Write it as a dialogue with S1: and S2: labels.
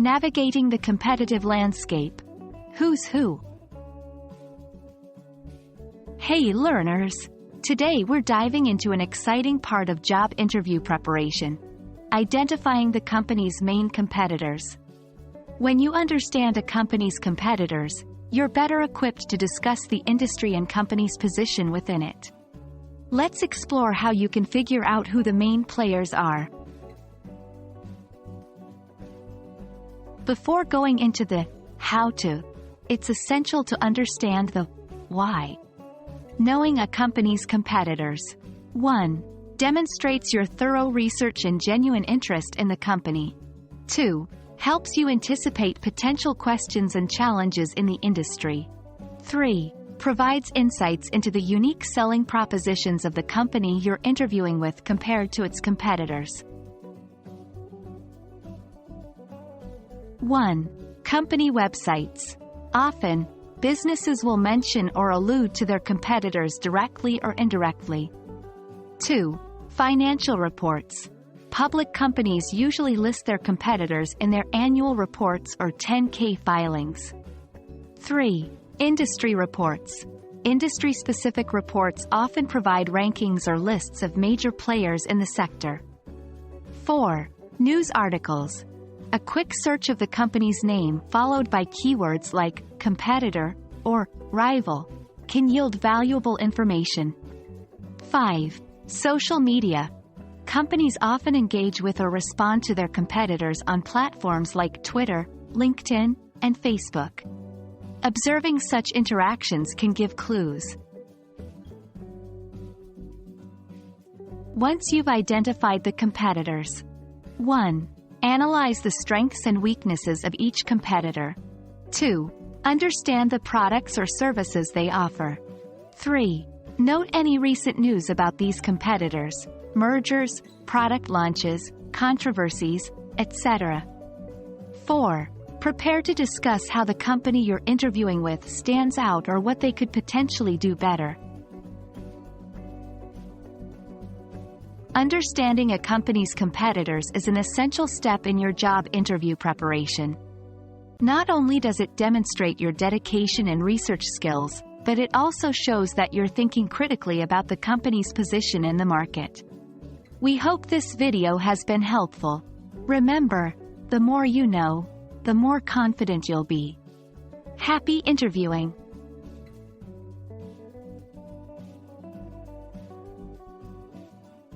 S1: Navigating the competitive landscape. Who's who? Hey learners! Today we're diving into an exciting part of job interview preparation: identifying the company's main competitors. When you understand a company's competitors, you're better equipped to discuss the industry and company's position within it. Let's explore how you can figure out who the main players are. Before going into the how-to, it's essential to understand the why. Knowing a company's competitors. 1. Demonstrates your thorough research and genuine interest in the company. 2. Helps you anticipate potential questions and challenges in the industry. 3. Provides insights into the unique selling propositions of the company you're interviewing with compared to its competitors. 1. Company websites. Often, businesses will mention or allude to their competitors directly or indirectly. 2. Financial reports. Public companies usually list their competitors in their annual reports or 10-K filings. 3. Industry reports. Industry-specific reports often provide rankings or lists of major players in the sector. 4. News articles. A quick search of the company's name followed by keywords like competitor or rival can yield valuable information. 5. Social media. Companies often engage with or respond to their competitors on platforms like Twitter, LinkedIn, and Facebook. Observing such interactions can give clues. Once you've identified the competitors. 1. Analyze the strengths and weaknesses of each competitor. 2. Understand the products or services they offer. 3. Note any recent news about these competitors, mergers, product launches, controversies, etc. 4. Prepare to discuss how the company you're interviewing with stands out or what they could potentially do better. Understanding a company's competitors is an essential step in your job interview preparation. Not only does it demonstrate your dedication and research skills, but it also shows that you're thinking critically about the company's position in the market. We hope this video has been helpful. Remember, the more you know, the more confident you'll be. Happy interviewing!